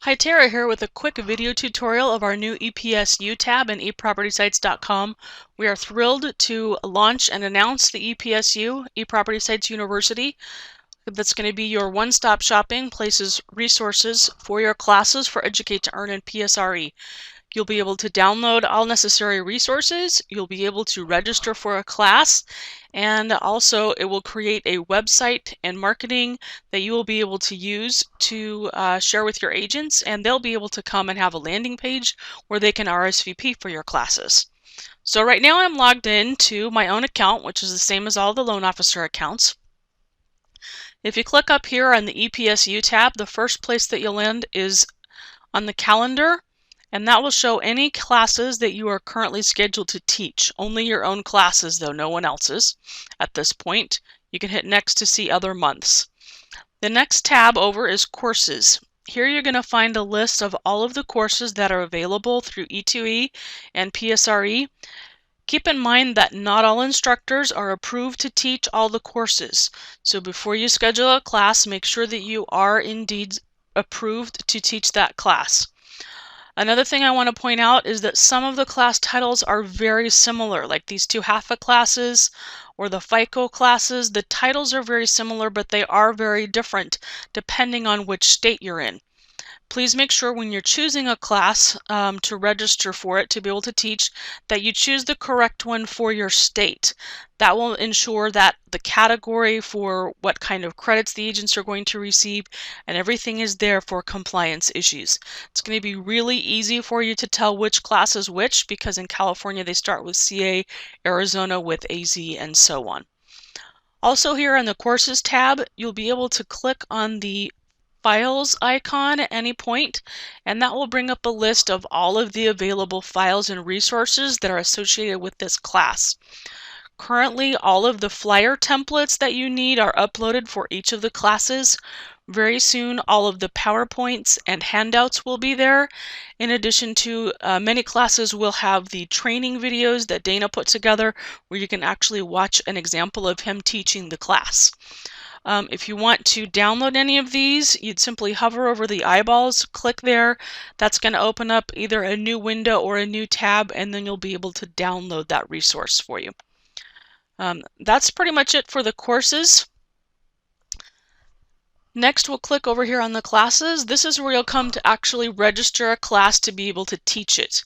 Hi, Tara here with a quick video tutorial of our new ePS-U tab in ePropertySites.com. We are thrilled to launch and announce the ePS-U, eProperty Sites University. That's going to be your one-stop shopping, places resources for your classes for Educate to Earn and PSRE. You'll be able to download all necessary resources, you'll be able to register for a class, and also it will create a website and marketing that you will be able to use to share with your agents, and they'll be able to come and have a landing page where they can RSVP for your classes. So right now I'm logged in to my own account, which is the same as all the loan officer accounts. If you click up here on the ePS-U tab, the first place that you'll land is on the calendar, and that will show any classes that you are currently scheduled to teach. Only your own classes, though, no one else's at this point. You can hit next to see other months. The next tab over is courses. Here you're going to find a list of all of the courses that are available through e2e and PSRE. Keep in mind that not all instructors are approved to teach all the courses. So before you schedule a class, make sure that you are indeed approved to teach that class. Another thing I want to point out is that some of the class titles are very similar, like these two HAFA classes or the FICO classes. The titles are very similar, but they are very different depending on which state you're in. Please make sure when you're choosing a class to register for it, to be able to teach, that you choose the correct one for your state. That will ensure that the category for what kind of credits the agents are going to receive and everything is there for compliance issues. It's going to be really easy for you to tell which class is which, because in California they start with CA, Arizona with AZ, and so on. Also here on the Courses tab, you'll be able to click on the Files icon at any point, and that will bring up a list of all of the available files and resources that are associated with this class. Currently, all of the flyer templates that you need are uploaded for each of the classes. Very soon, all of the PowerPoints and handouts will be there. In addition to, many classes will have the training videos that Dana put together, where you can actually watch an example of him teaching the class. If you want to download any of these, you'd simply hover over the eyeballs, click there. That's going to open up either a new window or a new tab, and then you'll be able to download that resource for you. That's pretty much it for the courses. Next, we'll click over here on the classes. This is where you'll come to actually register a class to be able to teach it.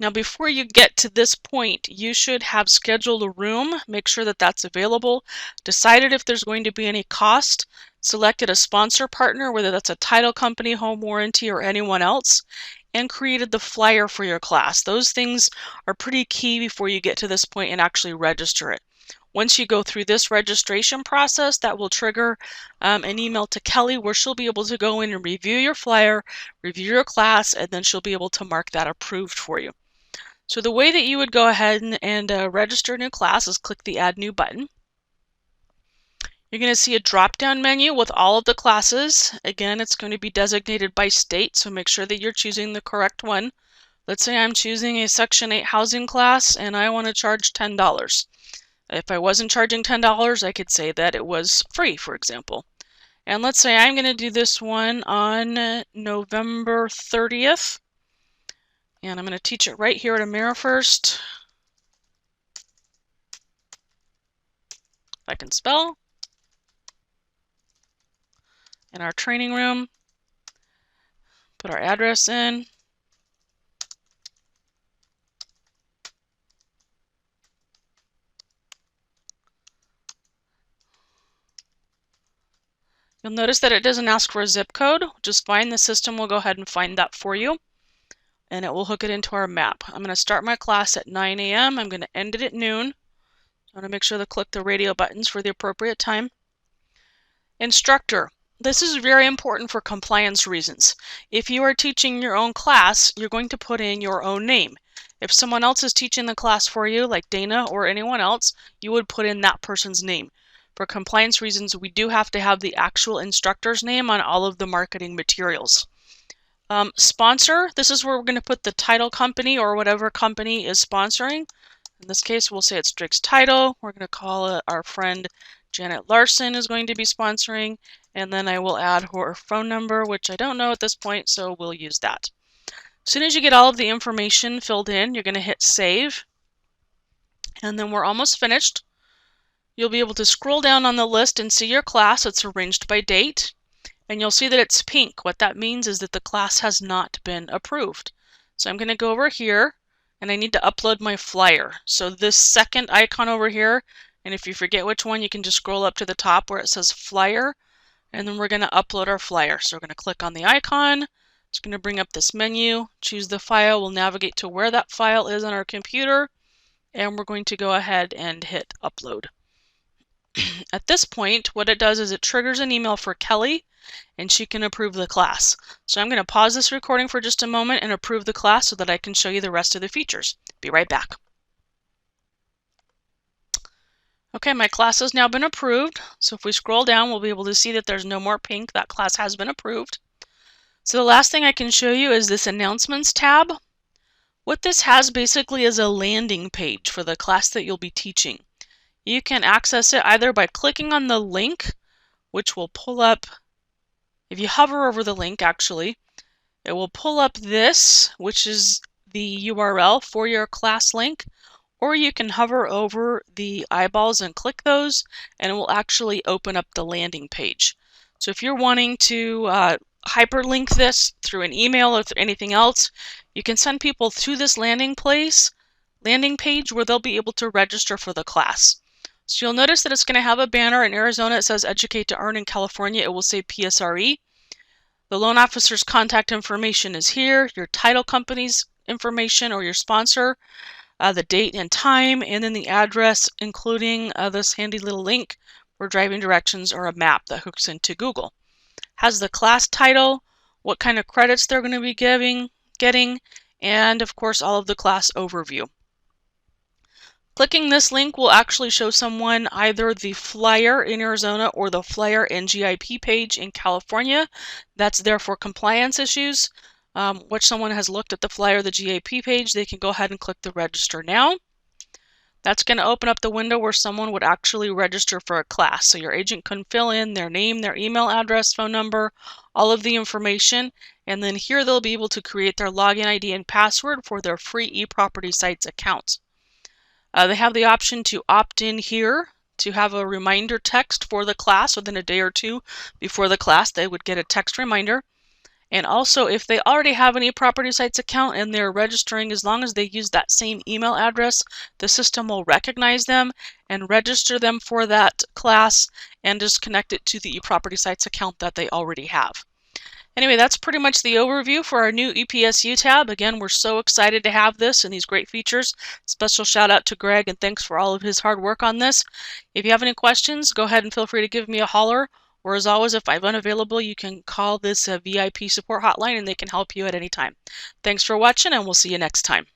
Now, before you get to this point, you should have scheduled a room. Make sure that that's available. Decided if there's going to be any cost. Selected a sponsor partner, whether that's a title company, home warranty, or anyone else, and created the flyer for your class. Those things are pretty key before you get to this point and actually register it. Once you go through this registration process, that will trigger an email to Kelly, where she'll be able to go in and review your flyer, review your class, and then she'll be able to mark that approved for you. So the way that you would go ahead and register a new class is click the Add New button. You're going to see a drop-down menu with all of the classes. Again, it's going to be designated by state, so make sure that you're choosing the correct one. Let's say I'm choosing a Section 8 housing class and I want to charge $10. If I wasn't charging $10, I could say that it was free, for example. And let's say I'm going to do this one on November 30th. And I'm going to teach it right here at AmeriFirst. If I can spell. In our training room. Put our address in. You'll notice that it doesn't ask for a zip code, which is fine. The system will go ahead and find that for you, and it will hook it into our map. I'm going to start my class at 9 a.m. I'm going to end it at noon. I want to make sure to click the radio buttons for the appropriate time. Instructor. This is very important for compliance reasons. If you are teaching your own class, you're going to put in your own name. If someone else is teaching the class for you, like Dana or anyone else, you would put in that person's name. For compliance reasons, we do have to have the actual instructor's name on all of the marketing materials. Sponsor, this is where we're going to put the title company or whatever company is sponsoring. In this case, we'll say it's Driggs Title. We're going to call it our friend Janet Larson is going to be sponsoring, and then I will add her phone number, which I don't know at this point, so we'll use that. As soon as you get all of the information filled in, you're going to hit save, and then we're almost finished. You'll be able to scroll down on the list and see your class. It's arranged by date, and you'll see that it's pink. What that means is that the class has not been approved. So I'm going to go over here, and I need to upload my flyer. So this second icon over here, and if you forget which one, you can just scroll up to the top where it says flyer, and then we're going to upload our flyer. So we're going to click on the icon. It's going to bring up this menu, choose the file. We'll navigate to where that file is on our computer, and we're going to go ahead and hit upload. At this point, what it does is it triggers an email for Kelly, and she can approve the class. So I'm going to pause this recording for just a moment and approve the class so that I can show you the rest of the features. Be right back. Okay, my class has now been approved. So if we scroll down, we'll be able to see that there's no more pink. That class has been approved. So the last thing I can show you is this announcements tab. What this has basically is a landing page for the class that you'll be teaching. You can access it either by clicking on the link, which will pull up, if you hover over the link actually, it will pull up this, which is the URL for your class link, or you can hover over the eyeballs and click those, and it will actually open up the landing page. So if you're wanting to hyperlink this through an email or through anything else, you can send people to this landing page where they'll be able to register for the class. So you'll notice that it's going to have a banner. In Arizona it says Educate to Earn. In California it will say PSRE. The loan officer's contact information is here, your title company's information or your sponsor, the date and time, and then the address, including this handy little link for driving directions or a map that hooks into Google. Has the class title, what kind of credits they're going to be getting, and of course all of the class overview. Clicking this link will actually show someone either the flyer in Arizona or the flyer and GIP page in California. That's there for compliance issues. Once someone has looked at the flyer or the GIP page, they can go ahead and click the register now. That's going to open up the window where someone would actually register for a class. So your agent can fill in their name, their email address, phone number, all of the information, and then here they'll be able to create their login ID and password for their free eProperty Sites account. They have the option to opt in here to have a reminder text for the class within a day or two before the class. They would get a text reminder. And also, if they already have an eProperty Sites account and they're registering, as long as they use that same email address, the system will recognize them and register them for that class and just connect it to the eProperty Sites account that they already have. Anyway, that's pretty much the overview for our new ePS-U tab. Again, we're so excited to have this and these great features. Special shout out to Greg and thanks for all of his hard work on this. If you have any questions, go ahead and feel free to give me a holler. Or as always, if I'm unavailable, you can call this VIP support hotline and they can help you at any time. Thanks for watching and we'll see you next time.